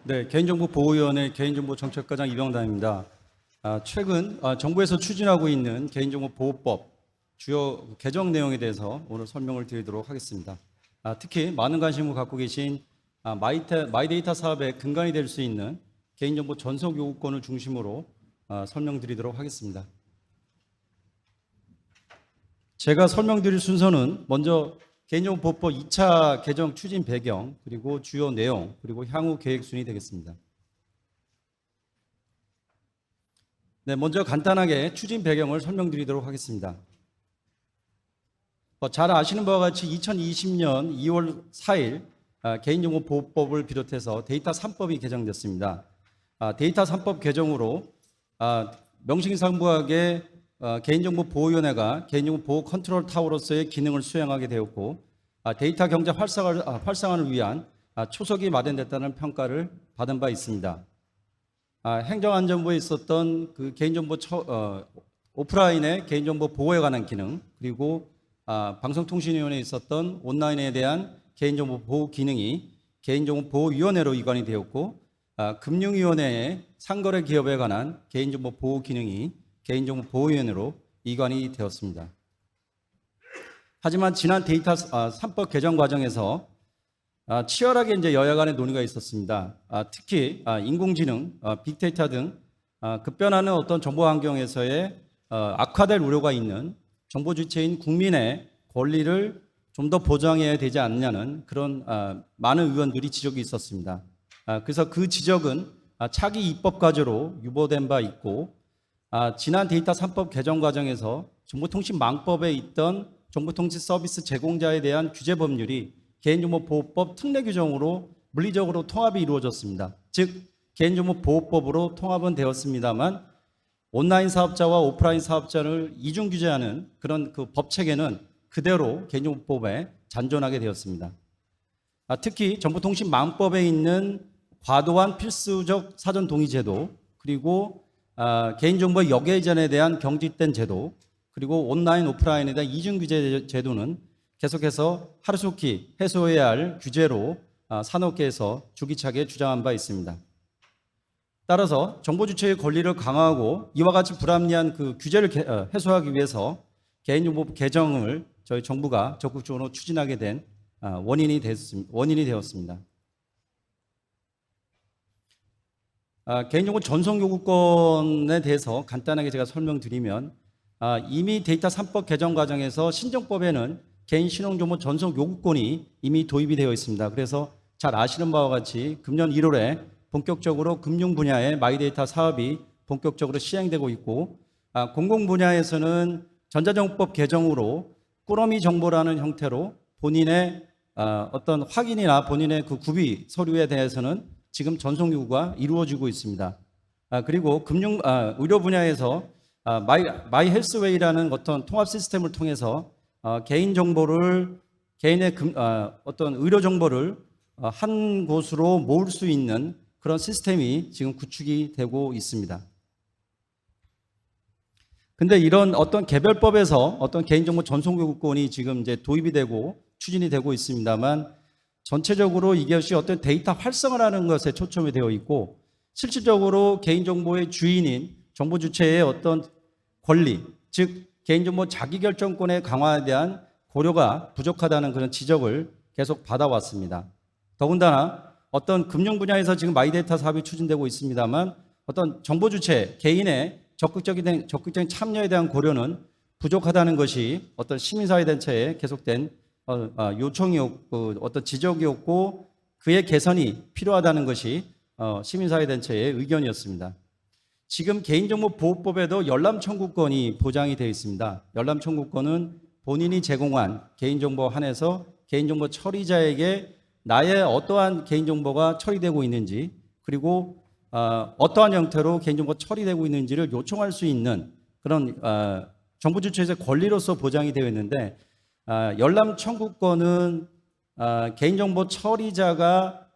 네, 개인정보보호위원회 개인정보정책과장 이병단입니다. 최근 정부에서 추진하고 있는 개인정보보호법 주요 개정 내용에 대해서 오늘 설명을 드리도록 하겠습니다. 특히 많은 관심을 갖고 계신 마이데이터 사업의 근간이 될 수 있는 개인정보 전속 요구권을 중심으로 설명드리도록 하겠습니다. 제가 설명드릴 순서는 먼저 개인정보보호법 2차 개정 추진 배경, 그리고 주요 내용, 그리고 향후 계획 순이 되겠습니다. 네, 먼저 간단하게 추진 배경을 설명드리도록 하겠습니다. 잘 아시는 바와 같이 2020년 2월 4일 개인정보보호법을 비롯해서 데이터 3법이 개정됐습니다. 데이터 3법 개정으로 명식상부하게 개인정보보호위원회가 개인정보보호 컨트롤 타워로서의 기능을 수행하게 되었고, 데이터 경제 활성화를 위한 초석이 마련됐다는 평가를 받은 바 있습니다. 행정안전부에 있었던 그 개인정보 오프라인의 개인정보 보호에 관한 기능, 그리고 방송통신위원회에 있었던 온라인에 대한 개인정보 보호 기능이 개인정보보호위원회로 이관이 되었고, 금융위원회의 상거래 기업에 관한 개인정보 보호 기능이 개인정보보호위원회로 이관이 되었습니다. 하지만 지난 데이터 3법 개정 과정에서 치열하게 이제 여야 간의 논의가 있었습니다. 특히 인공지능, 빅데이터 등 급변하는 어떤 정보 환경에서의 악화될 우려가 있는 정보 주체인 국민의 권리를 좀 더 보장해야 되지 않느냐는 그런 많은 의원들이 지적이 있었습니다. 그래서 그 지적은 차기 입법 과제로 유보된 바 있고, 지난 데이터 3법 개정 과정에서 정보통신망법에 있던 정보통신 서비스 제공자에 대한 규제 법률이 개인정보보호법 특례 규정으로 물리적으로 통합이 이루어졌습니다. 즉 개인정보보호법으로 통합은 되었습니다만 온라인 사업자와 오프라인 사업자를 이중 규제하는 그런 그 법 체계는 그대로 개인정보법에 잔존하게 되었습니다. 특히 정보통신망법에 있는 과도한 필수적 사전 동의 제도, 그리고 개인정보 역외 이전에 대한 경직된 제도, 그리고 온라인 오프라인에 대한 이중 규제 제도는 계속해서 하루속히 해소해야 할 규제로 산업계에서 주기차게 주장한 바 있습니다. 따라서 정보 주체의 권리를 강화하고 이와 같이 불합리한 그 규제를 해소하기 위해서 개인정보법 개정을 저희 정부가 적극적으로 추진하게 된 원인이 되었습니다. 개인정보 전송 요구권에 대해서 간단하게 제가 설명드리면, 이미 데이터 3법 개정 과정에서 신정법에는 개인 신용정보 전송 요구권이 이미 도입이 되어 있습니다. 그래서 잘 아시는 바와 같이 금년 1월에 본격적으로 금융 분야의 마이데이터 사업이 본격적으로 시행되고 있고, 공공 분야에서는 전자정보법 개정으로 꾸러미 정보라는 형태로 본인의 어떤 확인이나 본인의 그 구비 서류에 대해서는 지금 전송 요구가 이루어지고 있습니다. 그리고 의료 분야에서 마이 헬스웨이라는 어떤 통합 시스템을 통해서 개인 정보를 개인의 어떤 의료 정보를 한 곳으로 모을 수 있는 그런 시스템이 지금 구축이 되고 있습니다. 근데 이런 어떤 개별법에서 어떤 개인정보 전송 요구권이 지금 이제 도입이 되고 추진이 되고 있습니다만, 전체적으로 이것이 어떤 데이터 활성화라는 것에 초점이 되어 있고, 실질적으로 개인정보의 주인인 정보 주체의 어떤 권리, 즉 개인정보 자기결정권의 강화에 대한 고려가 부족하다는 그런 지적을 계속 받아왔습니다. 더군다나 어떤 금융 분야에서 지금 마이데이터 사업이 추진되고 있습니다만, 어떤 정보 주체 개인의 적극적인 참여에 대한 고려는 부족하다는 것이 어떤 시민사회 단체의 계속된 요청이었고, 어떤 지적이었고, 그의 개선이 필요하다는 것이 시민사회 단체의 의견이었습니다. 지금 개인정보보호법에도 열람 청구권이 보장이 되어 있습니다. 열람 청구권은 본인이 제공한 개인정보 한해서 개인정보 처리자에게 나의 어떠한 개인정보가 처리되고 있는지, 그리고 어떠한 형태로 개인정보가 처리되고 있는지를 요청할 수 있는 그런 정보 주체의 권리로서 보장이 되어 있는데, 열람 청구권은 개인정보 처리자가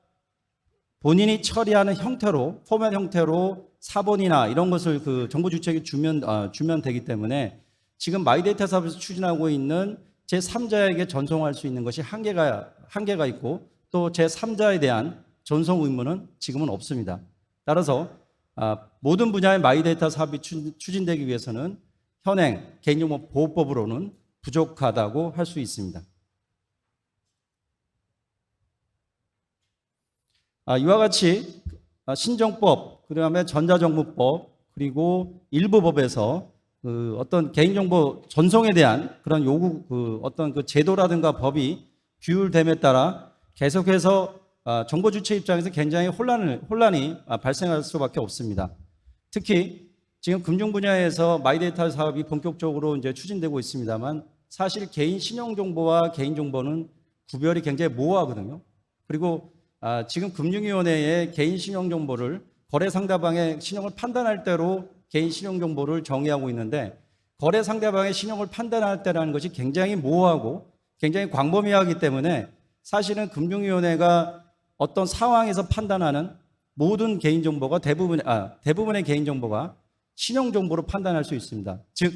본인이 처리하는 형태로, 포맷 형태로 사본이나 이런 것을 그 정보 주체에게 주면 되기 때문에 지금 마이데이터 사업에서 추진하고 있는 제3자에게 전송할 수 있는 것이 한계가 있고, 또 제3자에 대한 전송 의무는 지금은 없습니다. 따라서 모든 분야의 마이데이터 사업이 추진되기 위해서는 현행 개인정보 보호법으로는 부족하다고 할 수 있습니다. 이와 같이 신정법, 그다음에 전자정보법, 그리고 일부 법에서 어떤 개인정보 전송에 대한 그런 요구, 어떤 그 제도라든가 법이 규율됨에 따라 계속해서 정보 주체 입장에서 굉장히 혼란이 발생할 수밖에 없습니다. 특히 지금 금융 분야에서 마이데이터 사업이 본격적으로 이제 추진되고 있습니다만 사실 개인 신용 정보와 개인 정보는 구별이 굉장히 모호하거든요. 그리고 지금 금융위원회의 개인 신용 정보를 거래 상대방의 신용을 판단할 때로 개인 신용 정보를 정의하고 있는데 거래 상대방의 신용을 판단할 때라는 것이 굉장히 모호하고 굉장히 광범위하기 때문에 사실은 금융위원회가 어떤 상황에서 판단하는 모든 개인정보가 대부분의 개인정보가 신용정보로 판단할 수 있습니다. 즉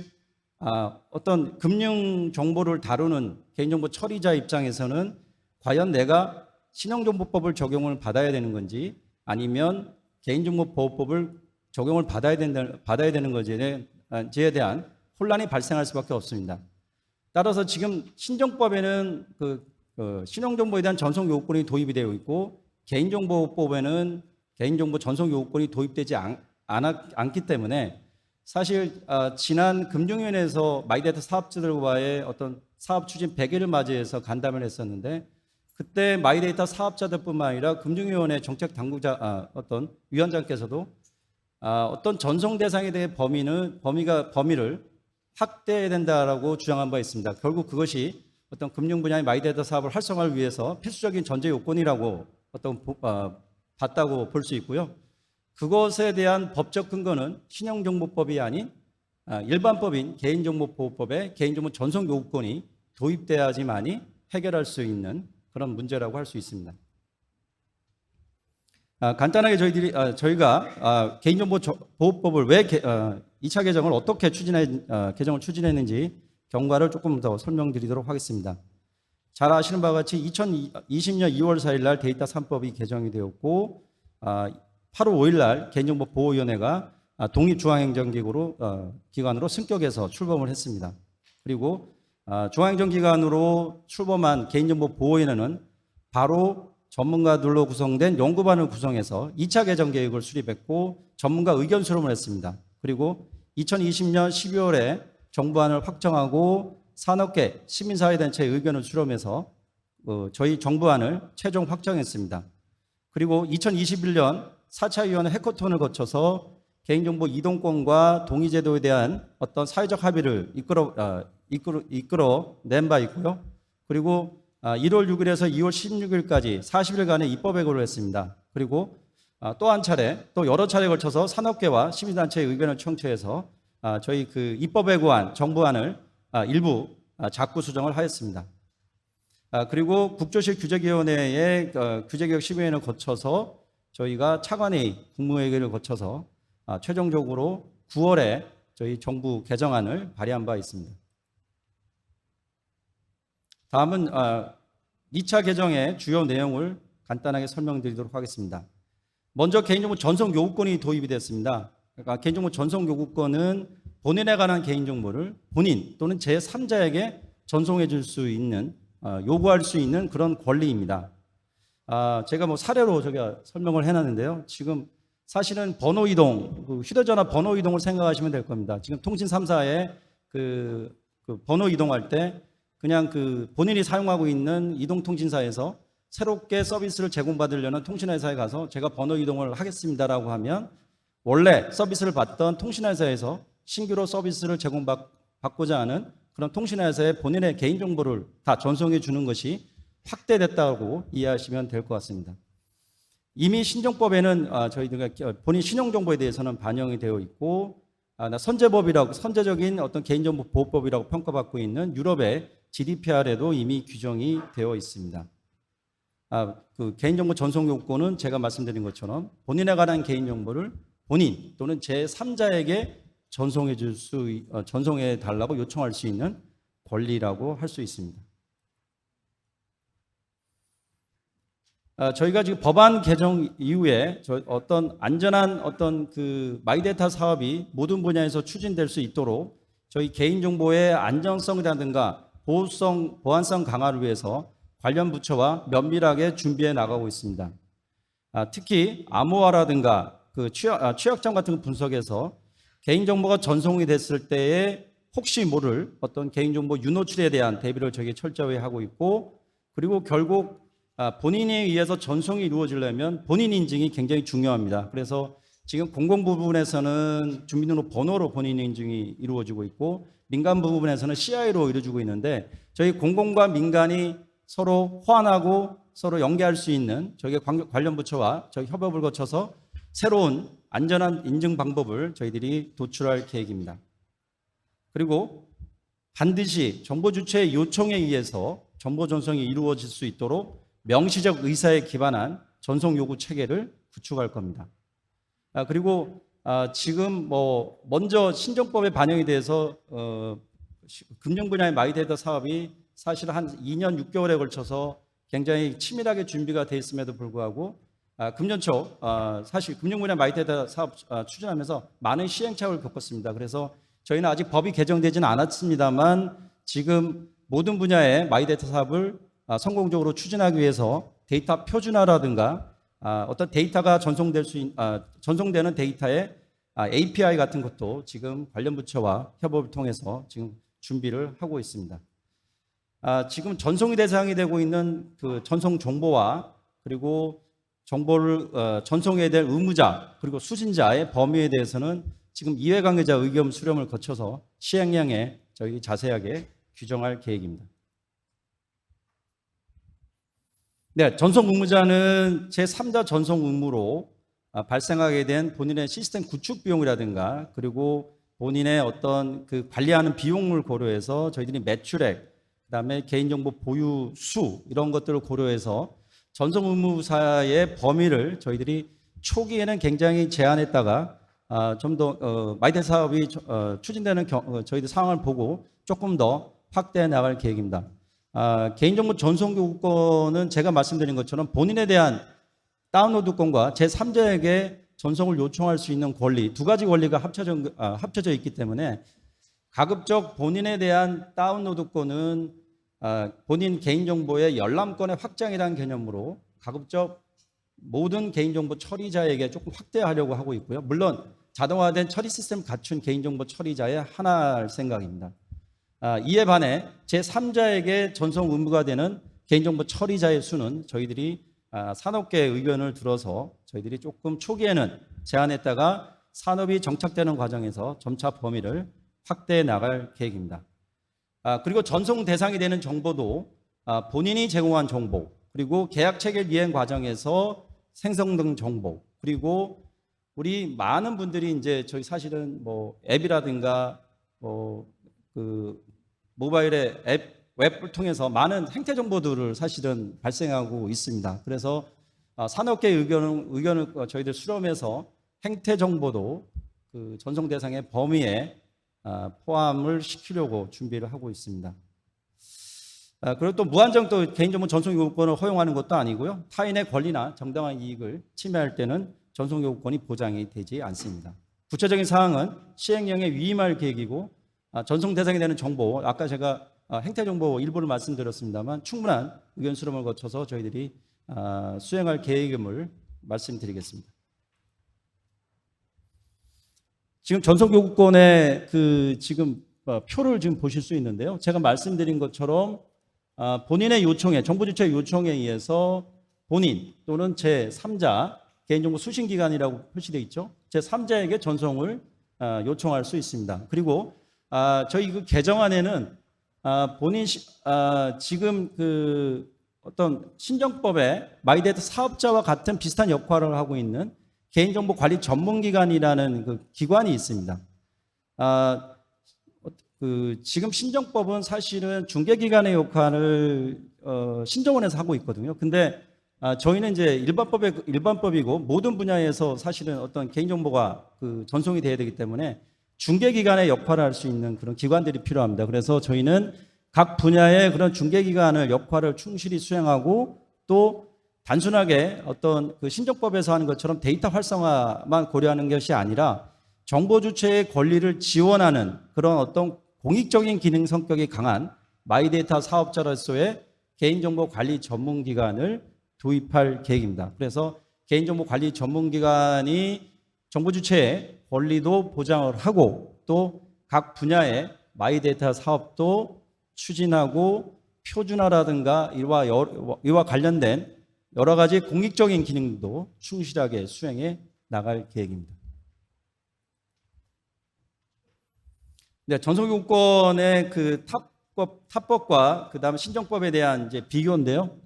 어떤 금융정보를 다루는 개인정보 처리자 입장에서는 과연 내가 신용정보법을 적용을 받아야 되는 건지 아니면 개인정보보호법을 적용을 받아야 되는 건지에 대한 혼란이 발생할 수밖에 없습니다. 따라서 지금 신정법에는 신용정보에 대한 전송 요구권이 도입이 되어 있고 개인정보법에는 개인정보 전송 요구권이 도입되지 않기 때문에 사실 지난 금융위원회에서 마이데이터 사업자들과의 어떤 사업 추진 100일을 맞이해서 간담회를 했었는데 그때 마이데이터 사업자들뿐만 아니라 금융위원회 정책 당국자 어떤 위원장께서도 어떤 전송 대상에 대해 범위를 확대해야 된다라고 주장한 바 있습니다. 결국 그것이 어떤 금융 분야의 마이데이터 사업을 활성화를 위해서 필수적인 전제 요건이라고 봤다고 볼 수 있고요. 그것에 대한 법적 근거는 신용정보법이 아닌 일반법인 개인정보보호법의 개인정보 전송 요구권이 도입돼야지만이 해결할 수 있는 그런 문제라고 할 수 있습니다. 간단하게 저희가 개인정보보호법을 왜 2차 개정을 어떻게 개정을 추진했는지 경과를 조금 더 설명드리도록 하겠습니다. 잘 아시는 바와 같이 2020년 2월 4일 날 데이터 3법이 개정이 되었고 8월 5일 날 개인정보보호위원회가 독립중앙행정기관으로 승격해서 출범을 했습니다. 그리고 중앙행정기관으로 출범한 개인정보보호위원회는 바로 전문가들로 구성된 연구반을 구성해서 2차 개정 계획을 수립했고 전문가 의견 수렴을 했습니다. 그리고 2020년 12월에 정부안을 확정하고 산업계, 시민사회단체 의견을 수렴해서 저희 정부안을 최종 확정했습니다. 그리고 2021년 4차 위원회 해커톤을 거쳐서 개인정보 이동권과 동의제도에 대한 어떤 사회적 합의를 이끌어낸 바 있고요. 그리고 1월 6일에서 2월 16일까지 40일간의 입법 회고를 했습니다. 그리고 또 한 차례, 또 여러 차례에 걸쳐서 산업계와 시민단체의 의견을 청취해서 저희 그 입법 회고안, 정부안을 일부 작구 수정을 하였습니다. 그리고 국조실 규제위원회의 규제개혁 심의회를 거쳐서 저희가 차관회의, 국무회의를 거쳐서 최종적으로 9월에 저희 정부 개정안을 발의한 바 있습니다. 다음은 2차 개정의 주요 내용을 간단하게 설명드리도록 하겠습니다. 먼저 개인정보 전송 요구권이 도입이 됐습니다. 그러니까 개인정보 전송 요구권은 본인에 관한 개인정보를 본인 또는 제3자에게 전송해 줄 수 있는 요구할 수 있는 그런 권리입니다. 제가 사례로 설명을 해놨는데요. 지금 사실은 번호 이동, 휴대전화 번호 이동을 생각하시면 될 겁니다. 지금 통신 3사에 그 번호 이동할 때 그냥 본인이 사용하고 있는 이동통신사에서 새롭게 서비스를 제공받으려는 통신회사에 가서 제가 번호 이동을 하겠습니다라고 하면 원래 서비스를 받던 통신회사에서 신규로 서비스를 제공받고자 하는 그런 통신회사에 본인의 개인정보를 다 전송해 주는 것이 확대됐다고 이해하시면 될 것 같습니다. 이미 신정법에는 저희들가 본인 신용정보에 대해서는 반영이 되어 있고 선제적인 어떤 개인정보 보호법이라고 평가받고 있는 유럽의 GDPR에도 이미 규정이 되어 있습니다. 그 개인정보 전송 요건은 제가 말씀드린 것처럼 본인에 관한 개인정보를 본인 또는 제3자에게 전송해 달라고 요청할 수 있는 권리라고 할 수 있습니다. 저희가 지금 법안 개정 이후에 어떤 안전한 어떤 그 마이데이터 사업이 모든 분야에서 추진될 수 있도록 저희 개인정보의 안정성이라든가 보안성 강화를 위해서 관련 부처와 면밀하게 준비해 나가고 있습니다. 특히 암호화라든가 그 취약점 같은 거 분석해서 개인정보가 전송이 됐을 때에 혹시 모를 어떤 개인정보 유노출에 대한 대비를 저희가 철저히 하고 있고, 그리고 결국 본인에 의해서 전송이 이루어지려면 본인 인증이 굉장히 중요합니다. 그래서 지금 공공 부분에서는 주민등록번호로 본인 인증이 이루어지고 있고, 민간 부분에서는 CI로 이루어지고 있는데, 저희 공공과 민간이 서로 호환하고 서로 연계할 수 있는 저희 관련 부처와 저희 협업을 거쳐서 새로운 안전한 인증 방법을 저희들이 도출할 계획입니다. 그리고 반드시 정보 주체의 요청에 의해서 정보 전송이 이루어질 수 있도록 명시적 의사에 기반한 전송 요구 체계를 구축할 겁니다. 그리고 지금 먼저 신정법에 반영이 돼서 금융 분야의 마이데이터 사업이 사실 한 2년 6개월에 걸쳐서 굉장히 치밀하게 준비가 돼 있음에도 불구하고 금년초 사실 금융 분야 마이데이터 사업 추진하면서 많은 시행착오를 겪었습니다. 그래서 저희는 아직 법이 개정되지는 않았습니다만 지금 모든 분야의 마이데이터 사업을 성공적으로 추진하기 위해서 데이터 표준화라든가 어떤 데이터가 전송되는 데이터의 API 같은 것도 지금 관련 부처와 협업을 통해서 지금 준비를 하고 있습니다. 지금 전송이 대상이 되고 있는 그 전송 정보와 그리고 정보를 전송해야 될 의무자 그리고 수신자의 범위에 대해서는 지금 이해관계자 의견 수렴을 거쳐서 시행령에 저희 자세하게 규정할 계획입니다. 네, 전송 의무자는 제3자 전송 의무로 발생하게 된 본인의 시스템 구축 비용이라든가 그리고 본인의 어떤 그 관리하는 비용을 고려해서 저희들이 매출액, 그다음에 개인정보 보유 수 이런 것들을 고려해서 전송 의무사의 범위를 저희들이 초기에는 굉장히 제한했다가 좀 더 마이데이터 사업이 추진되는 저희들 상황을 보고 조금 더 확대해 나갈 계획입니다. 개인정보 전송 요구권은 제가 말씀드린 것처럼 본인에 대한 다운로드권과 제3자에게 전송을 요청할 수 있는 권리, 두 가지 권리가 합쳐져 있기 때문에 가급적 본인에 대한 다운로드권은 본인 개인정보의 열람권의 확장이라는 개념으로 가급적 모든 개인정보 처리자에게 조금 확대하려고 하고 있고요. 물론 자동화된 처리 시스템 갖춘 개인정보 처리자의 하나일 생각입니다. 이에 반해 제3자에게 전송 의무가 되는 개인정보 처리자의 수는 저희들이 산업계의 의견을 들어서 저희들이 조금 초기에는 제한했다가 산업이 정착되는 과정에서 점차 범위를 확대해 나갈 계획입니다. 그리고 전송 대상이 되는 정보도 본인이 제공한 정보, 그리고 계약 체결 이행 과정에서 생성된 정보, 그리고 우리 많은 분들이 이제 저희 사실은 앱이라든가 그 모바일의 웹을 통해서 많은 행태 정보들을 사실은 발생하고 있습니다. 그래서 산업계의 의견을 저희들 수렴해서 행태 정보도 그 전송 대상의 범위에 포함을 시키려고 준비를 하고 있습니다. 그리고 또 무한정 또 개인정보 전송 요구권을 허용하는 것도 아니고요. 타인의 권리나 정당한 이익을 침해할 때는 전송 요구권이 보장이 되지 않습니다. 구체적인 사항은 시행령에 위임할 계획이고 전송 대상이 되는 정보, 아까 제가 행태 정보 일부를 말씀드렸습니다만 충분한 의견 수렴을 거쳐서 저희들이 수행할 계획임을 말씀드리겠습니다. 지금 전송 요구권의 지금 표를 지금 보실 수 있는데요. 제가 말씀드린 것처럼 본인의 요청에, 정보 주체의 요청에 의해서 본인 또는 제3자, 개인정보 수신기관이라고 표시되어 있죠. 제3자에게 전송을 요청할 수 있습니다. 그리고 저희 그 개정안에는 본인 지금 그 어떤 신정법에 마이데이터 사업자와 같은 비슷한 역할을 하고 있는 개인정보 관리 전문기관이라는 그 기관이 있습니다. 지금 신정법은 사실은 중개기관의 역할을 신정원에서 하고 있거든요. 근데 저희는 이제 일반법이고 모든 분야에서 사실은 어떤 개인정보가 그 전송이 돼야 되기 때문에 중개기관의 역할을 할 수 있는 그런 기관들이 필요합니다. 그래서 저희는 각 분야의 그런 중개기관의 역할을 충실히 수행하고 또 단순하게 어떤 그 신정법에서 하는 것처럼 데이터 활성화만 고려하는 것이 아니라 정보 주체의 권리를 지원하는 그런 어떤 공익적인 기능 성격이 강한 마이데이터 사업자로서의 개인정보 관리 전문기관을 도입할 계획입니다. 그래서 개인정보 관리 전문기관이 정보 주체의 권리도 보장을 하고 또 각 분야의 마이데이터 사업도 추진하고 표준화라든가 이와 관련된 여러 가지 공익적인 기능도 충실하게 수행해 나갈 계획입니다. 네, 전송요건의 그 탑법과 그 다음에 신정법에 대한 이제 비교인데요.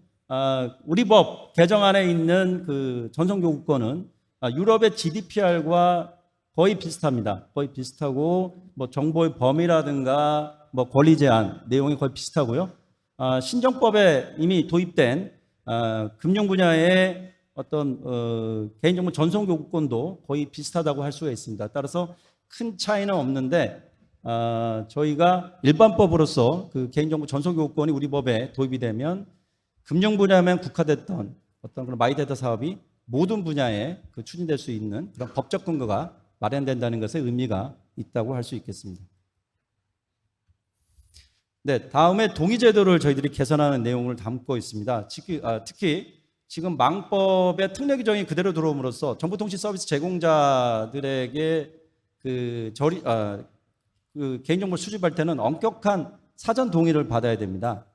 우리 법 개정안에 있는 그 전송요건은 유럽의 GDPR과 거의 비슷합니다. 거의 비슷하고 뭐 정보의 범위라든가 뭐 권리 제한 내용이 거의 비슷하고요. 신정법에 이미 도입된 금융 분야의 어떤 개인정보 전송 요건도 거의 비슷하다고 할 수가 있습니다. 따라서 큰 차이는 없는데 저희가 일반법으로서 그 개인정보 전송 요건이 우리 법에 도입이 되면 금융 분야만 국화됐던 어떤 그런 마이데이터 사업이 모든 분야에 그 추진될 수 있는 그런 법적 근거가 마련된다는 것에 의미가 있다고 할 수 있겠습니다. 네, 다음에 동의제도를 저희들이 개선하는 내용을 담고 있습니다. 특히 지금 망법의 특례 규정이 그대로 들어옴으로써 정보통신 서비스 제공자들에게 그 개인정보 수집할 때는 엄격한 사전 동의를 받아야 됩니다.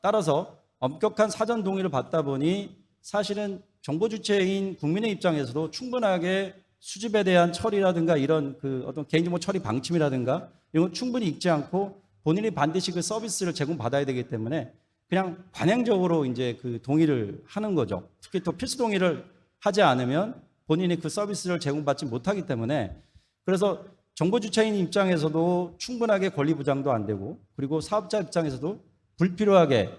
따라서 엄격한 사전 동의를 받다 보니 사실은 정보 주체인 국민의 입장에서도 충분하게 수집에 대한 처리라든가 이런 그 어떤 개인정보 처리 방침이라든가 이런 걸 충분히 읽지 않고 본인이 반드시 그 서비스를 제공받아야 되기 때문에 그냥 관행적으로 이제 그 동의를 하는 거죠. 특히 또 필수 동의를 하지 않으면 본인이 그 서비스를 제공받지 못하기 때문에 그래서 정보 주체인 입장에서도 충분하게 권리 부장도 안 되고 그리고 사업자 입장에서도 불필요하게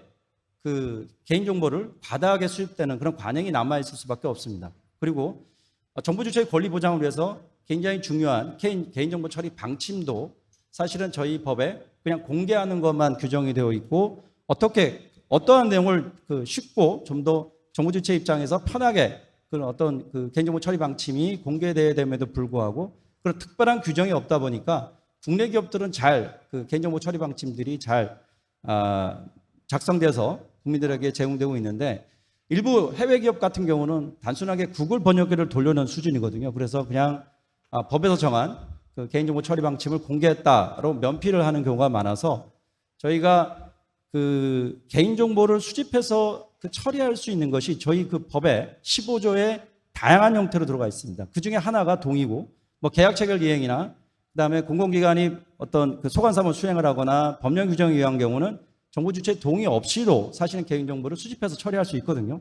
그 개인정보를 과다하게 수집되는 그런 관행이 남아있을 수밖에 없습니다. 그리고 정보 주체의 권리 보장을 위해서 굉장히 중요한 개인정보 처리 방침도 사실은 저희 법에 그냥 공개하는 것만 규정이 되어 있고 어떠한 내용을 쉽고 좀 더 정보 주체 입장에서 편하게 그런 어떤 그 개인정보 처리 방침이 공개되어야 됨에도 불구하고 그런 특별한 규정이 없다 보니까 국내 기업들은 잘 그 개인정보 처리 방침들이 잘 작성돼서 국민들에게 제공되고 있는데 일부 해외 기업 같은 경우는 단순하게 구글 번역기를 돌려놓은 수준이거든요. 그래서 그냥 법에서 정한 그 개인정보 처리 방침을 공개했다로 면피를 하는 경우가 많아서 저희가 그 개인정보를 수집해서 그 처리할 수 있는 것이 저희 그 법에 15조에 다양한 형태로 들어가 있습니다. 그 중에 하나가 동의고 뭐 계약 체결 이행이나 그다음에 공공기관이 어떤 그 소관사무 수행을 하거나 법령 규정에 의한 경우는 정보 주체 동의 없이도 사실은 개인정보를 수집해서 처리할 수 있거든요.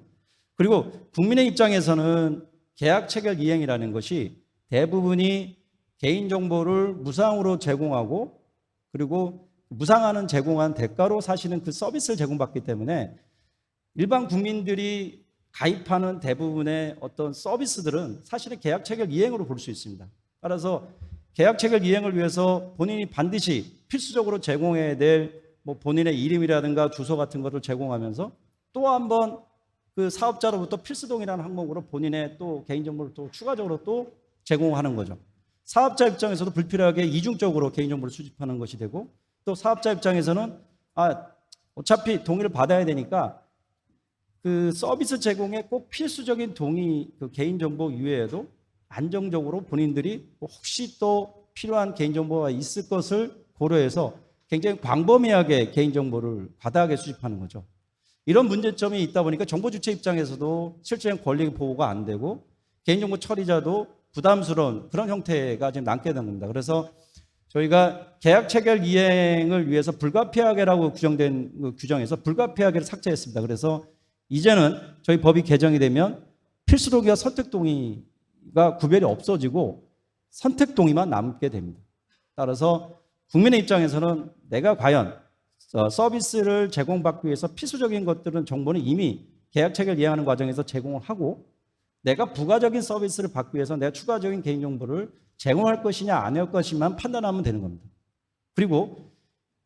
그리고 국민의 입장에서는 계약 체결 이행이라는 것이 대부분이 개인정보를 무상으로 제공하고 그리고 무상하는 제공한 대가로 사실은 그 서비스를 제공받기 때문에 일반 국민들이 가입하는 대부분의 어떤 서비스들은 사실은 계약 체결 이행으로 볼 수 있습니다. 따라서 계약 체결 이행을 위해서 본인이 반드시 필수적으로 제공해야 될 뭐 본인의 이름이라든가 주소 같은 것을 제공하면서 또 한번 그 사업자로부터 필수동의라는 항목으로 본인의 또 개인정보를 또 추가적으로 또 제공하는 거죠. 사업자 입장에서도 불필요하게 이중적으로 개인정보를 수집하는 것이 되고 또 사업자 입장에서는 어차피 동의를 받아야 되니까 그 서비스 제공에 꼭 필수적인 동의 그 개인정보 이외에도 안정적으로 본인들이 혹시 또 필요한 개인정보가 있을 것을 고려해서 굉장히 광범위하게 개인정보를 과다하게 수집하는 거죠. 이런 문제점이 있다 보니까 정보 주체 입장에서도 실질적인 권리 보호가 안 되고 개인정보 처리자도 부담스러운 그런 형태가 지금 남게 된 겁니다. 그래서 저희가 계약 체결 이행을 위해서 불가피하게라고 규정된 그 규정에서 불가피하게를 삭제했습니다. 그래서 이제는 저희 법이 개정이 되면 필수 동의와 선택 동의가 구별이 없어지고 선택 동의만 남게 됩니다. 따라서 국민의 입장에서는 내가 과연 서비스를 제공받기 위해서 필수적인 것들은 정보는 이미 계약 체결 이행하는 과정에서 제공을 하고 내가 부가적인 서비스를 받기 위해서 내가 추가적인 개인정보를 제공할 것이냐 안 할 것이만 판단하면 되는 겁니다. 그리고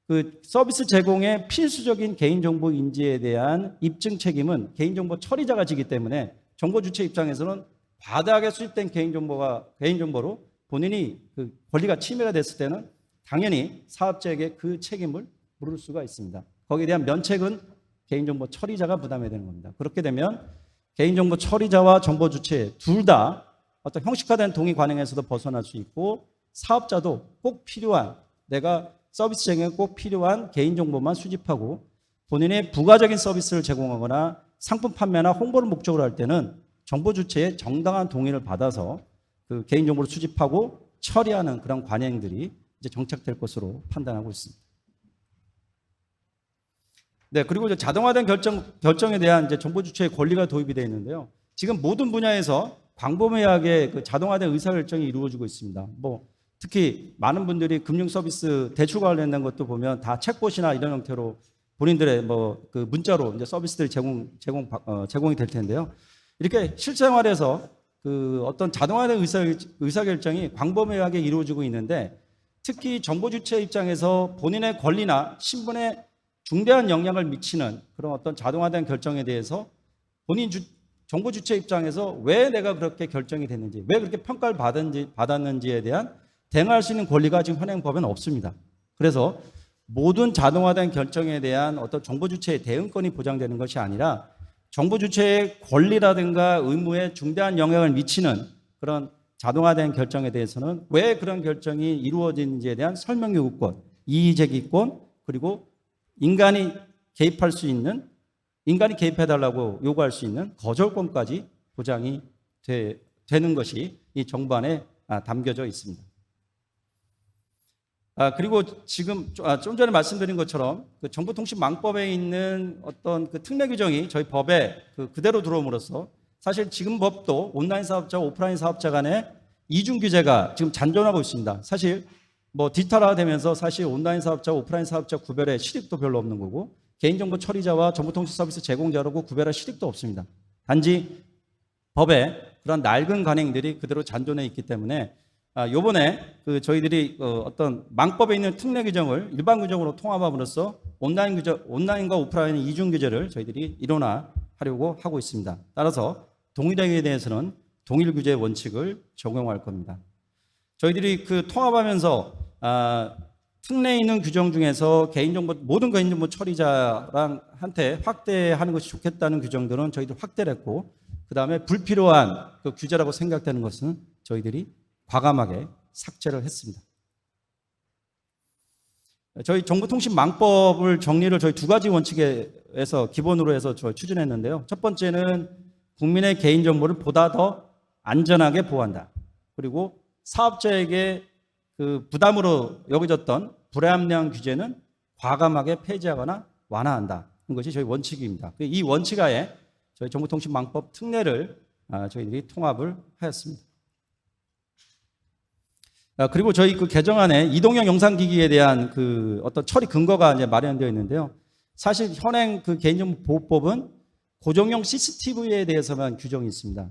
그 서비스 제공의 필수적인 개인정보 인지에 대한 입증 책임은 개인정보 처리자가 지기 때문에 정보 주체 입장에서는 과다하게 수집된 개인정보로 본인이 그 권리가 침해가 됐을 때는 당연히 사업자에게 그 책임을 물을 수가 있습니다. 거기에 대한 면책은 개인정보 처리자가 부담해야 되는 겁니다. 그렇게 되면 개인정보 처리자와 정보 주체 둘 다 어떤 형식화된 동의 관행에서도 벗어날 수 있고 사업자도 꼭 필요한 내가 서비스 제공에 꼭 필요한 개인정보만 수집하고 본인의 부가적인 서비스를 제공하거나 상품 판매나 홍보를 목적으로 할 때는 정보 주체의 정당한 동의를 받아서 그 개인정보를 수집하고 처리하는 그런 관행들이 이제 정착될 것으로 판단하고 있습니다. 네, 그리고 이제 자동화된 결정에 대한 이제 정보 주체의 권리가 도입이 되어 있는데요. 지금 모든 분야에서 광범위하게 그 자동화된 의사결정이 이루어지고 있습니다. 특히 많은 분들이 금융 서비스 대출과 관련된 것도 보면 다 챗봇이나 이런 형태로 본인들의 그 문자로 이제 서비스들이 제공이 될 텐데요. 이렇게 실생활에서 그 어떤 자동화된 의사결정이 광범위하게 이루어지고 있는데 특히 정보 주체 입장에서 본인의 권리나 신분에 중대한 영향을 미치는 그런 어떤 자동화된 결정에 대해서 정보 주체 입장에서 왜 내가 그렇게 결정이 됐는지, 왜 그렇게 평가를 받았는지에 대한 대응할 수 있는 권리가 지금 현행 법에는 없습니다. 그래서 모든 자동화된 결정에 대한 어떤 정보 주체의 대응권이 보장되는 것이 아니라 정보 주체의 권리라든가 의무에 중대한 영향을 미치는 그런 자동화된 결정에 대해서는 왜 그런 결정이 이루어지는지에 대한 설명 요구권, 이의 제기권, 그리고 인간이 개입해달라고 요구할 수 있는 거절권까지 보장이 되는 것이 이 정부안에 담겨져 있습니다. 그리고 지금 좀 전에 말씀드린 것처럼 그 정보통신망법에 있는 어떤 그 특례 규정이 저희 법에 그대로 들어옴으로써 사실 지금 법도 온라인 사업자와 오프라인 사업자 간의 이중 규제가 지금 잔존하고 있습니다. 사실 디지털화 되면서 사실 온라인 사업자와 오프라인 사업자 구별의 실익도 별로 없는 거고 개인정보 처리자와 정보통신 서비스 제공자라고 구별할 실익도 없습니다. 단지 법에 그런 낡은 관행들이 그대로 잔존해 있기 때문에 요번에 저희들이 어떤 망법에 있는 특례 규정을 일반 규정으로 통합함으로써 온라인과 오프라인의 이중 규제를 저희들이 일원화하려고 하고 있습니다. 따라서 동일행위에 대해서는 동일 규제 원칙을 적용할 겁니다. 저희들이 통합하면서 특례에 있는 규정 중에서 모든 개인정보 처리자한테 확대하는 것이 좋겠다는 규정들은 저희들 확대를 했고 그 다음에 불필요한 그 규제라고 생각되는 것은 저희들이 과감하게 삭제를 했습니다. 저희 정보통신망법을 정리를 저희 두 가지 원칙에서 기본으로 해서 추진했는데요. 첫 번째는 국민의 개인정보를 보다 더 안전하게 보호한다. 그리고 사업자에게 그 부담으로 여겨졌던 불합리한 규제는 과감하게 폐지하거나 완화한다는 것이 저희 원칙입니다. 이 원칙 하에 저희 정보통신망법 특례를 저희들이 통합을 하였습니다. 그리고 저희 개정안에 이동형 영상기기에 대한 어떤 처리 근거가 이제 마련되어 있는데요. 사실 현행 개인정보보호법은 고정형 CCTV에 대해서만 규정이 있습니다.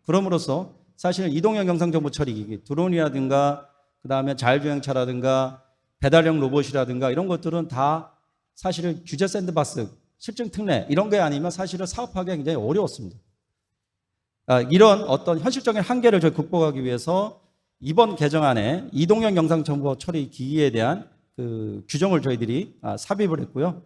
그럼으로써 사실 이동형 영상정보 처리기기, 드론이라든가 그다음에 자율주행차라든가 배달용 로봇이라든가 이런 것들은 다 사실은 규제 샌드박스, 실증 특례 이런 게 아니면 사실은 사업하기가 굉장히 어려웠습니다. 이런 어떤 현실적인 한계를 저희 극복하기 위해서 이번 개정안에 이동형 영상정보 처리 기기에 대한 규정을 저희들이 삽입을 했고요.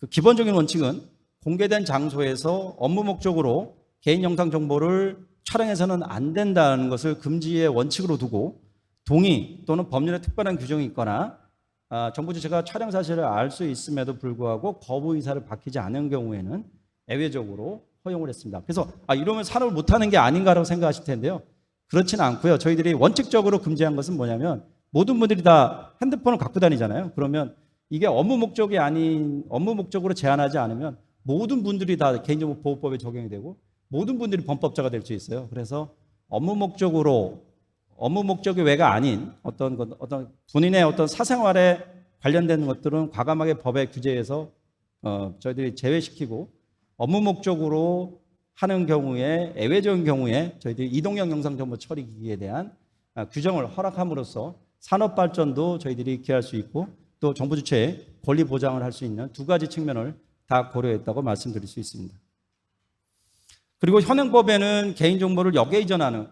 기본적인 원칙은 공개된 장소에서 업무 목적으로 개인 영상 정보를 촬영해서는 안 된다는 것을 금지의 원칙으로 두고 동의 또는 법률에 특별한 규정이 있거나 정보 주체가 촬영 사실을 알 수 있음에도 불구하고 거부 의사를 밝히지 않은 경우에는 예외적으로 허용을 했습니다. 그래서 이러면 산업을 못하는 게 아닌가라고 생각하실 텐데요. 그렇지는 않고요. 저희들이 원칙적으로 금지한 것은 뭐냐면 모든 분들이 다 핸드폰을 갖고 다니잖아요. 그러면 이게 업무 목적으로 제한하지 않으면 모든 분들이 다 개인정보 보호법에 적용이 되고 모든 분들이 범법자가 될 수 있어요. 그래서 업무 목적이 외가 아닌 어떤 본인의 어떤 사생활에 관련된 것들은 과감하게 법의 규제에서 저희들이 제외시키고 업무 목적으로 하는 경우에 예외적인 경우에 저희들이 이동형 영상정보 처리기기에 대한 규정을 허락함으로써 산업 발전도 저희들이 기할 수 있고 또 정부 주체의 권리 보장을 할 수 있는 두 가지 측면을 다 고려했다고 말씀드릴 수 있습니다. 그리고 현행법에는 개인정보를 역에 이전하는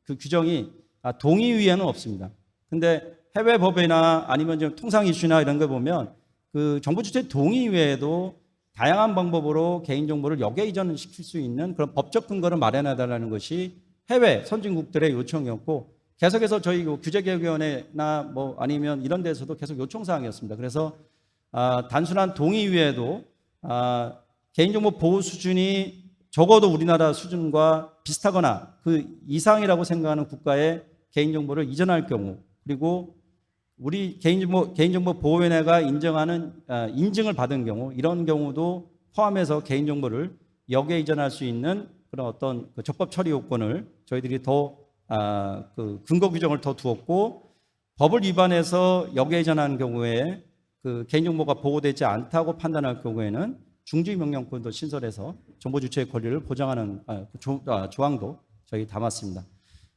그 규정이 동의위에는 없습니다. 근데 해외 법이나 아니면 좀 통상 이슈나 이런 거 보면 그 정부 주체 동의 외에도 다양한 방법으로 개인정보를 역에 이전시킬 수 있는 그런 법적 근거를 마련해달라는 것이 해외 선진국들의 요청이었고, 계속해서 저희 규제개혁위원회나 뭐 아니면 이런 데서도 계속 요청사항이었습니다. 그래서 단순한 동의 외에도 개인정보 보호 수준이 적어도 우리나라 수준과 비슷하거나 그 이상이라고 생각하는 국가에 개인정보를 이전할 경우, 그리고 우리 개인정보 보호위원회가 인정하는 인증을 받은 경우, 이런 경우도 포함해서 개인정보를 역에 이전할 수 있는 그런 어떤 그 적법 처리 요건을 저희들이 더 그 근거 규정을 더 두었고, 법을 위반해서 역에 이전하는 경우에 그 개인정보가 보호되지 않다고 판단할 경우에는 중지 명령권도 신설해서 정보 주체의 권리를 보장하는 조항도 저희 담았습니다.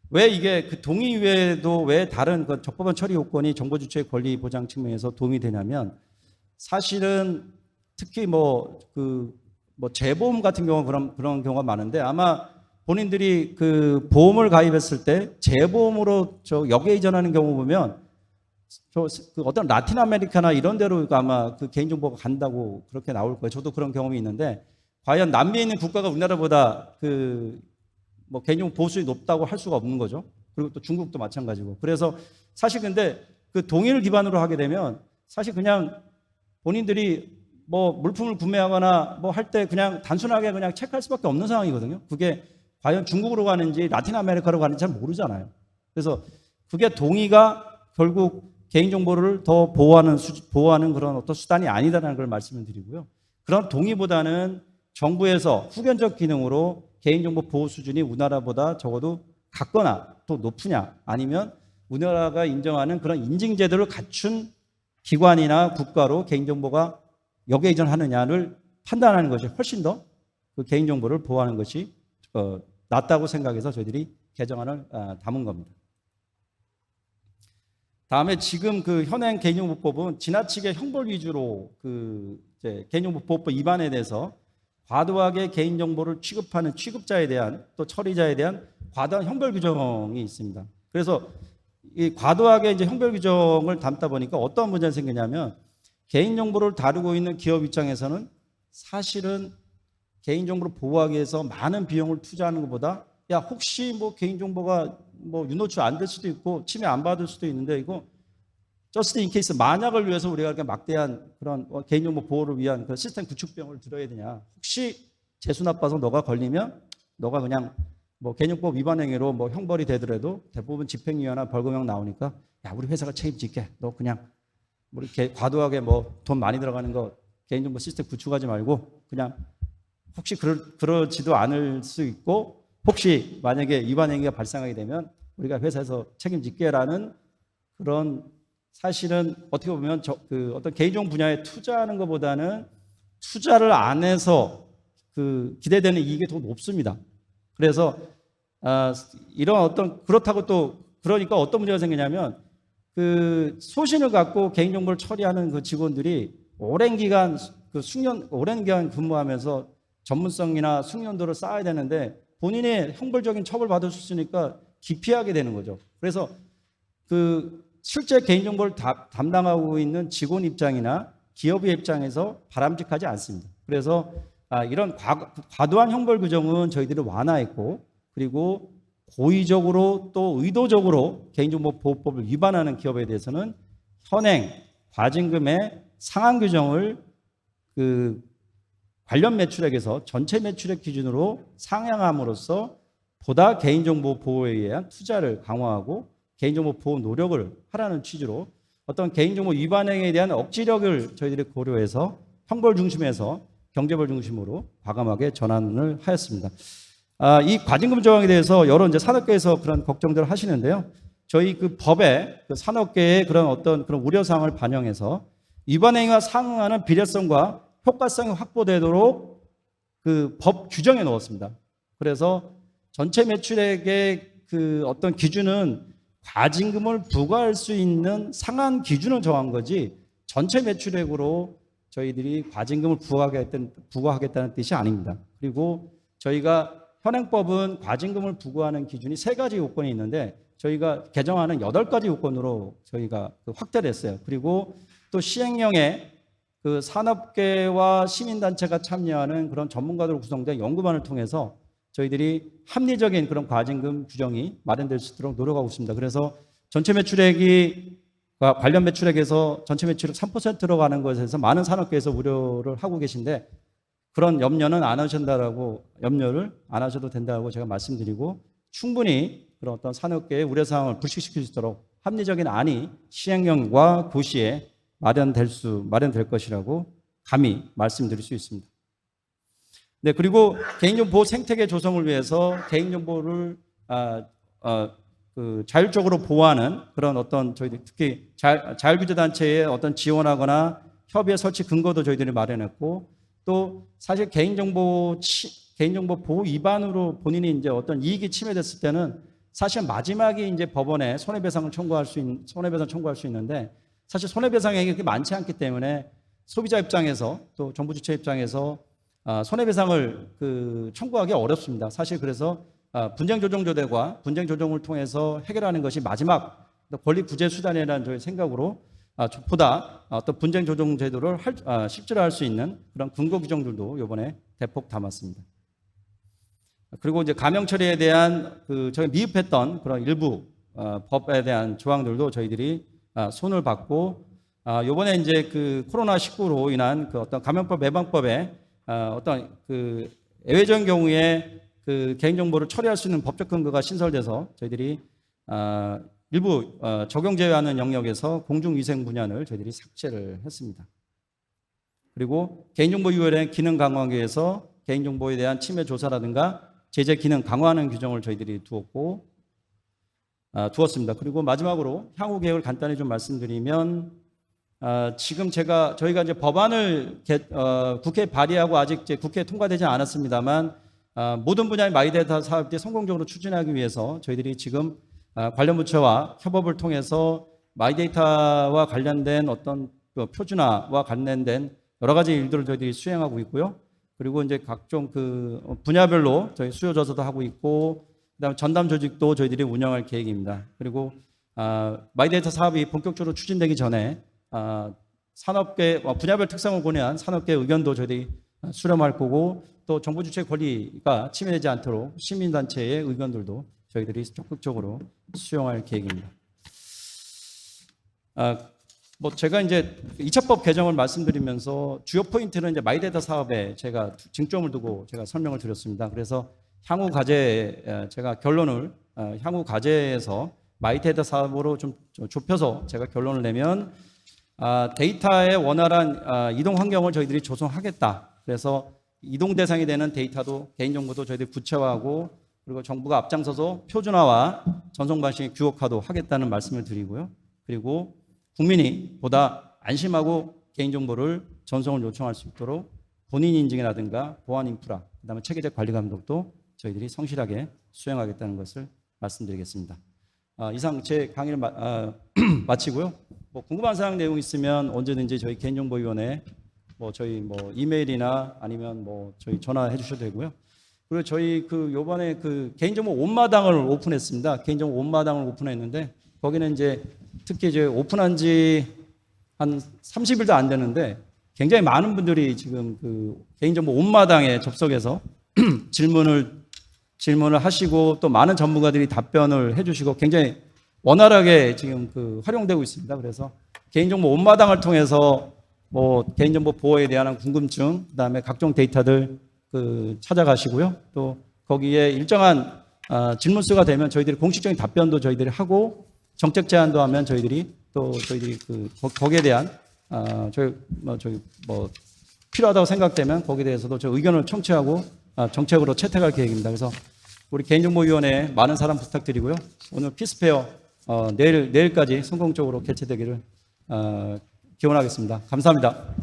왜 이게 그 동의 외에도 왜 다른 그 적법한 처리 요건이 정보 주체의 권리 보장 측면에서 도움이 되냐면, 사실은 특히 재보험 같은 경우 그런 경우가 많은데, 아마 본인들이 그 보험을 가입했을 때 재보험으로 역에 이전하는 경우 보면 그 어떤 라틴 아메리카나 이런 데로 아마 그 개인정보가 간다고 그렇게 나올 거예요. 저도 그런 경험이 있는데, 과연 남미에 있는 국가가 우리나라보다 개인정보 보호수준이 높다고 할 수가 없는 거죠. 그리고 또 중국도 마찬가지고. 그래서 사실 근데 그 동의를 기반으로 하게 되면 사실 그냥 본인들이 물품을 구매하거나 할 때 그냥 단순하게 그냥 체크할 수밖에 없는 상황이거든요. 그게 과연 중국으로 가는지 라틴 아메리카로 가는지 잘 모르잖아요. 그래서 그게 동의가 결국 개인정보를 더 보호하는 그런 어떤 수단이 아니다라는 걸 말씀을 드리고요. 그런 동의보다는 정부에서 후견적 기능으로 개인정보 보호 수준이 우리나라보다 적어도 같거나 또 높으냐, 아니면 우리나라가 인정하는 그런 인증제도를 갖춘 기관이나 국가로 개인정보가 역에 이전하느냐를 판단하는 것이 훨씬 더 그 개인정보를 보호하는 것이 낫다고 생각해서 저희들이 개정안을 담은 겁니다. 다음에 지금 그 현행 개인정보법은 지나치게 형벌 위주로 개인정보보호법 위반에 대해서 과도하게 개인정보를 취급하는 취급자에 대한 또 처리자에 대한 과도한 형벌 규정이 있습니다. 그래서 이 과도하게 이제 형벌 규정을 담다 보니까 어떤 문제가 생기냐면, 개인정보를 다루고 있는 기업 입장에서는 사실은 개인정보를 보호하기 위해서 많은 비용을 투자하는 것보다 혹시 개인정보가 유노출 안 될 수도 있고 침해 안 받을 수도 있는데, 이거 just in case 만약을 위해서 우리가 이렇게 막대한 그런 개인정보 보호를 위한 그 시스템 구축 비용을 들어야 되냐. 혹시 재수 나빠서 너가 걸리면 너가 그냥 개인정보 위반 행위로 형벌이 되더라도 대부분 집행유예나 벌금형 나오니까 우리 회사가 책임질게. 너 그냥 이렇게 과도하게 돈 많이 들어가는 거 개인정보 시스템 구축하지 말고 그냥 혹시 그러지도 않을 수 있고, 혹시 만약에 위반 행위가 발생하게 되면 우리가 회사에서 책임질게라는 그런, 사실은 어떻게 보면 어떤 개인정보 분야에 투자하는 것보다는 투자를 안 해서 기대되는 이익이 더 높습니다. 그래서 이런 그렇다고 또 그러니까 어떤 문제가 생기냐면, 소신을 갖고 개인정보를 처리하는 그 직원들이 오랜 기간 근무하면서 전문성이나 숙련도를 쌓아야 되는데, 본인의 형벌적인 처벌 받을 수 있으니까 기피하게 되는 거죠. 그래서 실제 개인정보를 담당하고 있는 직원 입장이나 기업의 입장에서 바람직하지 않습니다. 그래서 이런 과도한 형벌 규정은 저희들이 완화했고, 그리고 고의적으로 또 의도적으로 개인정보보호법을 위반하는 기업에 대해서는 현행 과징금의 상한 규정을 관련 매출액에서 전체 매출액 기준으로 상향함으로써 보다 개인정보 보호에 의한 투자를 강화하고 개인정보 보호 노력을 하라는 취지로 어떤 개인정보 위반 행위에 대한 억지력을 저희들이 고려해서 형벌 중심에서 경제벌 중심으로 과감하게 전환을 하였습니다. 이 과징금 조항에 대해서 여러 이제 산업계에서 그런 걱정들을 하시는데요. 저희 법에 산업계의 그런 우려 사항을 반영해서 위반 행위와 상응하는 비례성과 효과성이 확보되도록 법 규정에 넣었습니다. 그래서 전체 매출액의 어떤 기준은 과징금을 부과할 수 있는 상한 기준을 정한 거지, 전체 매출액으로 저희들이 과징금을 부과하겠다는 뜻이 아닙니다. 그리고 저희가 현행법은 과징금을 부과하는 기준이 3가지 요건이 있는데 저희가 개정하는 8가지 요건으로 저희가 확대를 했어요. 그리고 또 시행령에 그 산업계와 시민단체가 참여하는 그런 전문가들로 구성된 연구반을 통해서 저희들이 합리적인 그런 과징금 규정이 마련될 수 있도록 노력하고 있습니다. 그래서 전체 매출액이 관련 매출액에서 전체 매출액 3%로 가는 것에서 많은 산업계에서 우려를 하고 계신데 그런 염려는 안 하신다라고 염려를 안 하셔도 된다고 제가 말씀드리고 충분히 그런 어떤 산업계의 우려사항을 불식시킬 수 있도록 합리적인 안이 시행령과 고시에 마련될 것이라고 감히 말씀드릴 수 있습니다. 네, 그리고 개인정보 생태계 조성을 위해서 개인정보를 자율적으로 보호하는 그런 어떤 저희들 특히 자율규제단체에 어떤 지원하거나 협의회 설치 근거도 저희들이 마련했고 또 사실 개인정보 보호 위반으로 본인이 이제 어떤 이익이 침해됐을 때는 사실 마지막에 이제 법원에 손해배상 청구할 수 있는데 사실 손해배상액이 그렇게 많지 않기 때문에 소비자 입장에서 또 정부 주체 입장에서 손해배상을 청구하기 어렵습니다. 사실 그래서 분쟁조정조례과 분쟁조정을 통해서 해결하는 것이 마지막 권리 구제 수단이라는 저희 생각으로 보다 어떤 분쟁조정 제도를 실제로 할 수 있는 그런 근거 규정들도 이번에 대폭 담았습니다. 그리고 이제 가명 처리에 대한 저희 미흡했던 그런 일부 법에 대한 조항들도 저희들이 손을 받고 이번에 이제 코로나19로 인한 어떤 감염법 예방법에 어떤 예외적인 경우에 개인정보를 처리할 수 있는 법적 근거가 신설돼서 저희들이 일부 적용 제외하는 영역에서 공중위생 분야를 저희들이 삭제를 했습니다. 그리고 개인정보유혈의 기능 강화하기 위해서 개인정보에 대한 침해 조사라든가 제재 기능 강화하는 규정을 저희들이 두었습니다. 그리고 마지막으로 향후 계획을 간단히 좀 말씀드리면 지금 저희가 이제 법안을 국회에 발의하고 아직 이제 국회에 통과되지 않았습니다만 모든 분야의 마이데이터 사업들이 성공적으로 추진하기 위해서 저희들이 지금 관련 부처와 협업을 통해서 마이데이터와 관련된 어떤 표준화와 관련된 여러 가지 일들을 저희들이 수행하고 있고요. 그리고 이제 각종 분야별로 저희 수요 조사도 하고 있고 그다음에 전담 조직도 저희들이 운영할 계획입니다. 그리고 마이데이터 사업이 본격적으로 추진되기 전에 산업계 분야별 특성을 고려한 산업계 의견도 저희들이 수렴할 거고 또 정부 주체 권리가 침해되지 않도록 시민단체의 의견들도 저희들이 적극적으로 수용할 계획입니다. 제가 이제 2차 법 개정을 말씀드리면서 주요 포인트는 이제 마이데이터 사업에 제가 쟁점을 두고 제가 설명을 드렸습니다. 그래서 향후 과제 제가 결론을 향후 과제에서 마이데이터 사업으로 좀 좁혀서 제가 결론을 내면 데이터의 원활한 이동 환경을 저희들이 조성하겠다. 그래서 이동 대상이 되는 데이터도 개인정보도 저희들이 구체화하고 그리고 정부가 앞장서서 표준화와 전송 방식의 규격화도 하겠다는 말씀을 드리고요. 그리고 국민이 보다 안심하고 개인정보를 전송을 요청할 수 있도록 본인 인증이라든가 보안 인프라, 그다음에 체계적 관리 감독도 저희들이 성실하게 수행하겠다는 것을 말씀드리겠습니다. 이상 제 강의를 마치고요. 궁금한 사항 내용 있으면 언제든지 저희 개인정보위원회 저희 이메일이나 아니면 저희 전화해 주셔도 되고요. 그리고 저희 요번에 개인정보 온마당을 오픈했습니다. 개인정보 온마당을 오픈했는데 거기는 이제 특히 이제 오픈한 지 한 30일도 안 되는데 굉장히 많은 분들이 지금 개인정보 온마당에 접속해서 질문을 하시고 또 많은 전문가들이 답변을 해주시고 굉장히 원활하게 지금 활용되고 있습니다. 그래서 개인정보 온마당을 통해서 개인정보 보호에 대한 궁금증, 그다음에 각종 데이터들 찾아가시고요. 또 거기에 일정한 질문 수가 되면 저희들이 공식적인 답변도 저희들이 하고 정책 제안도 하면 저희들이 거기에 대한 필요하다고 생각되면 거기에 대해서도 저 의견을 청취하고 정책으로 채택할 계획입니다. 그래서 우리 개인정보위원회 많은 사랑 부탁드리고요. 오늘 피스페어 내일까지 성공적으로 개최되기를 기원하겠습니다. 감사합니다.